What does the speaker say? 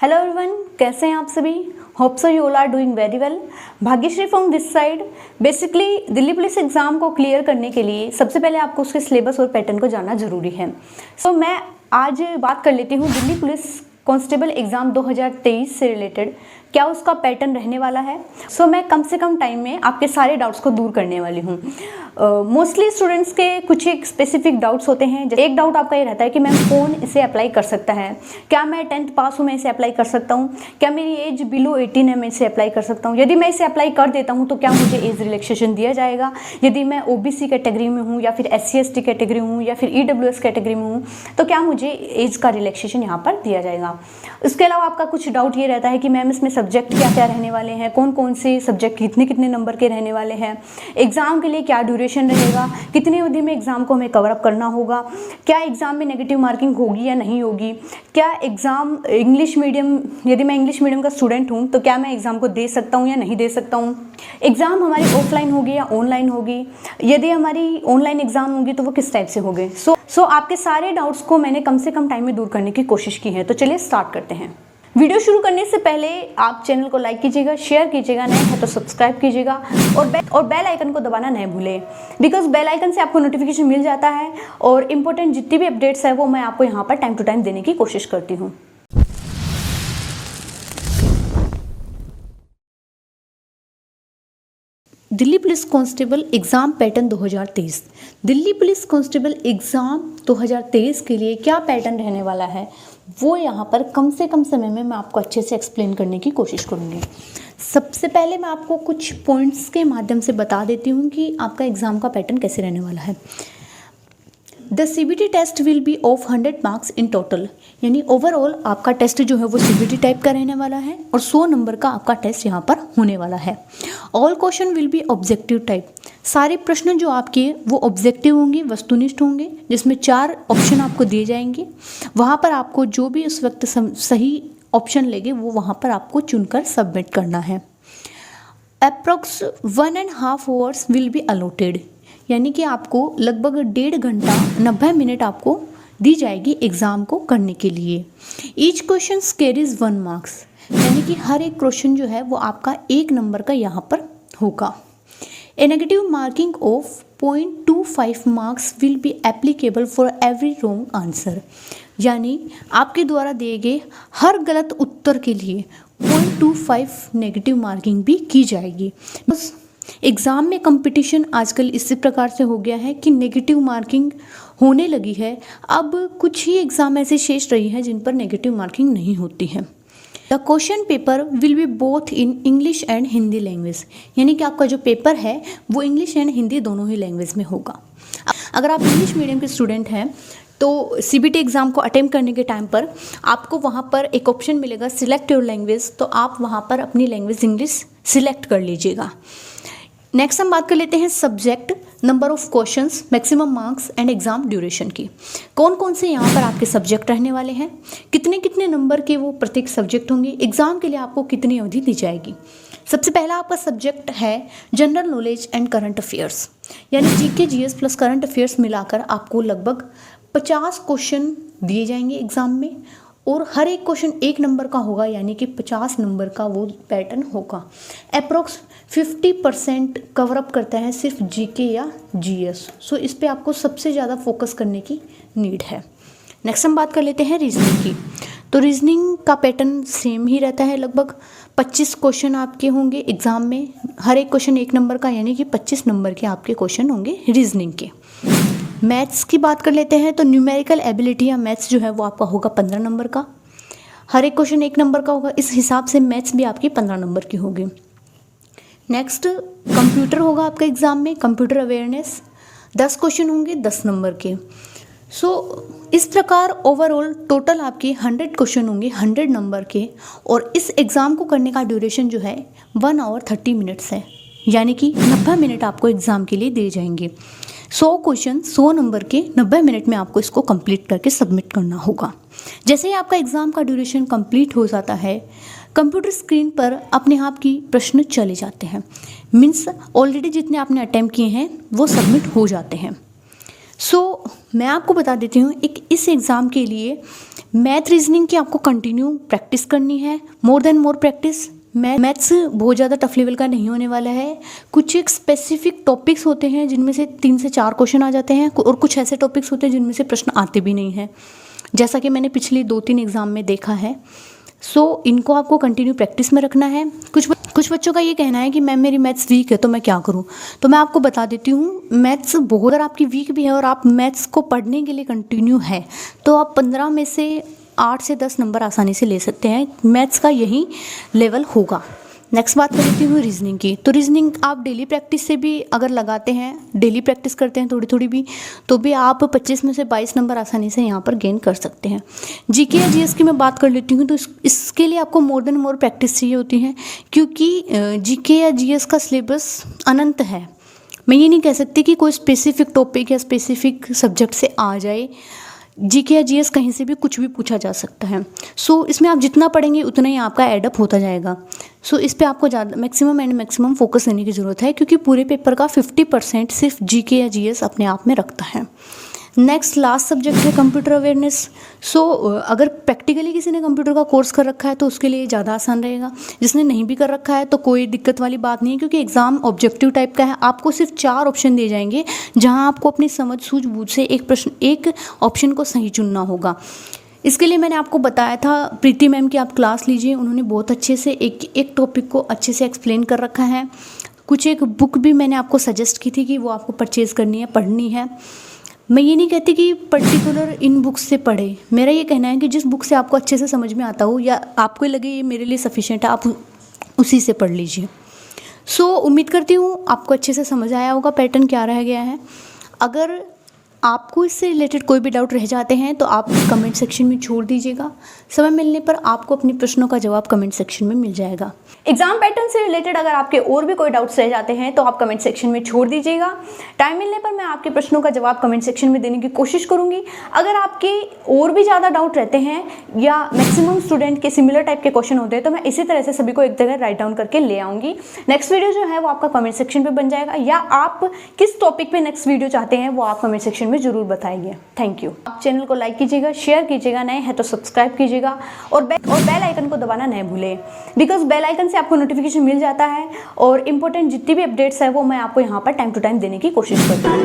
Hello everyone, कैसे हैं आप सभी। Hope so you all are doing very well. Bhagyashree from this side. Basically Delhi police exam को clear करने के लिए सबसे पहले आपको उसके सिलेबस और पैटर्न को जानना जरूरी है। सो मैं आज बात कर लेती हूँ दिल्ली पुलिस कांस्टेबल एग्जाम 2023 से रिलेटेड क्या उसका पैटर्न रहने वाला है। सो मैं कम से कम टाइम में आपके सारे डाउट्स को दूर करने वाली हूँ। मोस्टली स्टूडेंट्स के कुछ एक स्पेसिफिक डाउट्स होते हैं। एक डाउट आपका ये रहता है कि मैम कौन इसे अप्लाई कर सकता है, क्या मैं 10th पास हूँ मैं इसे अप्लाई कर सकता हूँ, क्या मेरी एज बिलो 18 है मैं इसे अप्लाई कर सकता हूँ, यदि मैं इसे अप्लाई कर देता हूँ तो क्या मुझे एज रिलैक्सेशन दिया जाएगा, यदि मैं OBC कैटेगरी में हूँ या फिर SC/ST कैटेगरी हूँ या फिर EWS कैटेगरी में हूँ तो क्या मुझे एज का रिलैक्सेशन यहाँ पर दिया जाएगा। इसके अलावा आपका कुछ डाउट ये रहता है कि मैम इसमें सब्जेक्ट क्या क्या रहने वाले हैं, कौन कौन से सब्जेक्ट कितने कितने नंबर के रहने वाले हैं, एग्जाम के लिए क्या ड्यूरेशन रहेगा, कितनी अवधि में एग्जाम को हमें कवर अप करना होगा, क्या एग्जाम में नेगेटिव मार्किंग होगी या नहीं होगी, क्या एग्जाम इंग्लिश मीडियम, यदि मैं इंग्लिश मीडियम का स्टूडेंट हूँ तो क्या मैं एग्जाम को दे सकता हूँ या नहीं दे सकता हूँ, एग्जाम हमारी ऑफलाइन होगी या ऑनलाइन होगी, यदि हमारी ऑनलाइन एग्जाम होगी तो वो किस टाइप से होगी। सो आपके सारे डाउट्स को मैंने कम से कम टाइम में दूर करने की कोशिश की है। तो चलिए स्टार्ट करते हैं। वीडियो शुरू करने से पहले आप चैनल को लाइक कीजिएगा, शेयर कीजिएगा, नए हैं तो सब्सक्राइब कीजिएगा और बेल आइकन को दबाना नहीं भूलें, बिकॉज बेल आइकन से आपको नोटिफिकेशन मिल जाता है और इंपॉर्टेंट जितनी भी अपडेट्स है वो मैं आपको यहाँ पर टाइम टू टाइम देने की कोशिश करती हूँ। Delhi police constable exam pattern 2023। Delhi police constable exam 2023 के लिए क्या पैटर्न रहने वाला है वो यहाँ पर कम से कम समय में मैं आपको अच्छे से एक्सप्लेन करने की कोशिश करूँगी। सबसे पहले मैं आपको कुछ पॉइंट्स के माध्यम से बता देती हूँ कि आपका एग्ज़ाम का पैटर्न कैसे रहने वाला है। The CBT test will be of 100 marks in total, यानी ओवरऑल आपका टेस्ट जो है वो CBT टाइप का रहने वाला है और 100 नंबर का आपका टेस्ट यहाँ पर होने वाला है। All question will be objective type, सारे प्रश्न जो आपके वो ऑब्जेक्टिव होंगे, वस्तुनिष्ठ होंगे, जिसमें 4 ऑप्शन आपको दिए जाएंगे। वहाँ पर आपको जो भी उस वक्त सही ऑप्शन लगे वो वहाँ पर आपको चुनकर सबमिट करना है। Approx 1.5 hours will be allotted, यानी कि आपको लगभग 1.5 घंटा 90 मिनट आपको दी जाएगी एग्ज़ाम को करने के लिए। ईच क्वेश्चन कैरीज 1 मार्क्स, यानी कि हर एक क्वेश्चन जो है वो आपका 1 नंबर का यहाँ पर होगा। A negative marking of 0.25 marks will be applicable for every wrong answer, यानी आपके द्वारा दिए गए हर गलत उत्तर के लिए 0.25 नेगेटिव मार्किंग भी की जाएगी। बस एग्ज़ाम में कंपटीशन आजकल इसी प्रकार से हो गया है कि नेगेटिव मार्किंग होने लगी है। अब कुछ ही एग्ज़ाम ऐसे शेष रही हैं जिन पर नेगेटिव मार्किंग नहीं होती है। The question paper will be both in English and Hindi language, यानी कि आपका जो पेपर है वो इंग्लिश एंड हिंदी दोनों ही लैंग्वेज में होगा। अगर आप इंग्लिश मीडियम के स्टूडेंट हैं तो CBT एग्ज़ाम को अटेम्प्ट करने के टाइम पर आपको वहाँ पर एक ऑप्शन मिलेगा सिलेक्ट योर लैंग्वेज, तो आप वहाँ पर अपनी लैंग्वेज इंग्लिश सिलेक्ट कर लीजिएगा। नेक्स्ट हम बात कर लेते हैं subject, number of questions, maximum marks and exam duration की। कौन कौन से यहाँ पर आपके सब्जेक्ट रहने वाले हैं, कितने कितने नंबर के वो प्रत्येक सब्जेक्ट होंगे, एग्जाम के लिए आपको कितनी अवधि दी जाएगी। सबसे पहला आपका सब्जेक्ट है general knowledge and current affairs, यानी GK GS plus current affairs मिलाकर आपको लगभग 50 क्वेश्चन दिए जाएंगे एग्जाम में और हर एक क्वेश्चन 1 नंबर का होगा, यानी कि 50 नंबर का वो पैटर्न होगा। अप्रोक्स 50% कवर अप करता है सिर्फ GK या GS। सो इस पे आपको सबसे ज़्यादा फोकस करने की नीड है। नेक्स्ट हम बात कर लेते हैं रीजनिंग की। तो रीजनिंग का पैटर्न सेम ही रहता है, लगभग 25 क्वेश्चन आपके होंगे एग्ज़ाम में, हर एक क्वेश्चन 1 नंबर का, यानी कि 25 नंबर के आपके क्वेश्चन होंगे रीजनिंग के। मैथ्स की बात कर लेते हैं तो न्यूमेरिकल एबिलिटी या मैथ्स जो है वो आपका होगा 15 नंबर का, हर एक क्वेश्चन 1 नंबर का होगा, इस हिसाब से मैथ्स भी आपकी 15 नंबर की होगी। नेक्स्ट कंप्यूटर होगा आपका एग्ज़ाम में, कंप्यूटर अवेयरनेस 10 क्वेश्चन होंगे 10 नंबर के। सो इस प्रकार ओवरऑल टोटल आपके 100 क्वेश्चन होंगे 100 नंबर के और इस एग्ज़ाम को करने का ड्यूरेशन जो है 1 आवर 30 मिनट्स है, यानी कि 90 मिनट आपको एग्ज़ाम के लिए दिए जाएंगे। 100 क्वेश्चन 100 नंबर के 90 मिनट में आपको इसको कंप्लीट करके सबमिट करना होगा। जैसे ही आपका एग्ज़ाम का ड्यूरेशन कंप्लीट हो जाता है, कंप्यूटर स्क्रीन पर अपने आप की प्रश्न चले जाते हैं, मीन्स ऑलरेडी जितने आपने अटैम्प्ट किए हैं वो सबमिट हो जाते हैं। सो मैं आपको बता देती हूँ एक इस एग्ज़ाम के लिए मैथ रीजनिंग की आपको कंटिन्यू प्रैक्टिस करनी है, more than more practice. Maths बहुत ज़्यादा टफ लेवल का नहीं होने वाला है। कुछ एक स्पेसिफिक टॉपिक्स होते हैं जिनमें से 3 से 4 क्वेश्चन आ जाते हैं, और कुछ ऐसे टॉपिक्स होते हैं जिनमें से प्रश्न आते भी नहीं हैं, जैसा कि मैंने पिछले 2-3 एग्ज़ाम में देखा है। सो इनको आपको कंटिन्यू प्रैक्टिस में रखना है। कुछ बच्चों का ये कहना है कि मैम मेरी मैथ्स वीक है तो मैं क्या करूं, तो मैं आपको बता देती हूँ, मैथ्स बहुत अगर आपकी वीक भी है और आप मैथ्स को पढ़ने के लिए कंटिन्यू है तो आप 15 में से 8 से 10 नंबर आसानी से ले सकते हैं। मैथ्स का यही लेवल होगा। नेक्स्ट बात कर लेती हूँ रीजनिंग की। तो रीजनिंग आप डेली प्रैक्टिस से भी अगर लगाते हैं, डेली प्रैक्टिस करते हैं थोड़ी थोड़ी भी, तो भी आप 25 में से 22 नंबर आसानी से यहाँ पर गेन कर सकते हैं। जीके या जीएस की मैं बात कर लेती हूँ, तो इसके लिए आपको मोर देन मोर प्रैक्टिस चाहिए होती है, क्योंकि जीके या जीएस का सिलेबस अनंत है। मैं ये नहीं कह सकती कि कोई स्पेसिफिक टॉपिक या स्पेसिफिक सब्जेक्ट से आ जाए। जीके या जीएस कहीं से भी कुछ भी पूछा जा सकता है। सो इसमें आप जितना पढ़ेंगे उतना ही आपका एडअप होता जाएगा। सो इस पे आपको ज़्यादा मैक्सिमम फोकस देने की ज़रूरत है, क्योंकि पूरे पेपर का 50% सिर्फ जीके या जीएस अपने आप में रखता है। नेक्स्ट लास्ट सब्जेक्ट है कंप्यूटर अवेयरनेस। सो अगर प्रैक्टिकली किसी ने कंप्यूटर का कोर्स कर रखा है तो उसके लिए ज़्यादा आसान रहेगा। जिसने नहीं भी कर रखा है तो कोई दिक्कत वाली बात नहीं है, क्योंकि एग्ज़ाम ऑब्जेक्टिव टाइप का है। आपको सिर्फ 4 ऑप्शन दिए जाएंगे, जहां आपको अपनी समझ सूझबूझ से एक ऑप्शन को सही चुनना होगा। इसके लिए मैंने आपको बताया था, प्रीति मैम की आप क्लास लीजिए, उन्होंने बहुत अच्छे से एक टॉपिक को अच्छे से एक्सप्लेन कर रखा है। कुछ एक बुक भी मैंने आपको सजेस्ट की थी कि वो आपको परचेज़ करनी है, पढ़नी है। मैं ये नहीं कहती कि पर्टिकुलर इन बुक्स से पढ़े, मेरा ये कहना है कि जिस बुक से आपको अच्छे से समझ में आता हो या आपको लगे ये मेरे लिए सफिशिएंट है, आप उसी से पढ़ लीजिए। सो उम्मीद करती हूँ आपको अच्छे से समझ आया होगा पैटर्न क्या रह गया है। अगर आपको इससे रिलेटेड कोई भी डाउट रह जाते हैं तो आप कमेंट सेक्शन में छोड़ दीजिएगा। समय मिलने पर आपको अपने प्रश्नों का जवाब कमेंट सेक्शन में मिल जाएगा। एग्जाम पैटर्न से रिलेटेड अगर आपके और भी कोई डाउट्स रह जाते हैं तो आप कमेंट सेक्शन में छोड़ दीजिएगा। टाइम मिलने पर मैं आपके प्रश्नों का जवाब कमेंट सेक्शन में देने की कोशिश करूंगी। अगर आपके और भी ज़्यादा डाउट रहते हैं या मैक्सिमम स्टूडेंट के सिमिलर टाइप के क्वेश्चन होते हैं तो मैं इसी तरह से सभी को एक जगह राइट डाउन करके ले आऊँगी। नेक्स्ट वीडियो जो है वो आपका कमेंट सेक्शन पर बन जाएगा, या आप किस टॉपिक पर नेक्स्ट वीडियो चाहते हैं वो आप कमेंट सेक्शन में जरूर बताइए। Thank you. आप चैनल को लाइक कीजिएगा, शेयर कीजिएगा, नए हैं तो सब्सक्राइब कीजिएगा, और बेल आइकन को दबाना नहीं भूलें, बिकॉज बेल आइकन से आपको नोटिफिकेशन मिल जाता है और इंपॉर्टेंट जितनी भी अपडेट्स है वो मैं आपको यहाँ पर टाइम टू टाइम देने की कोशिश करती हूँ।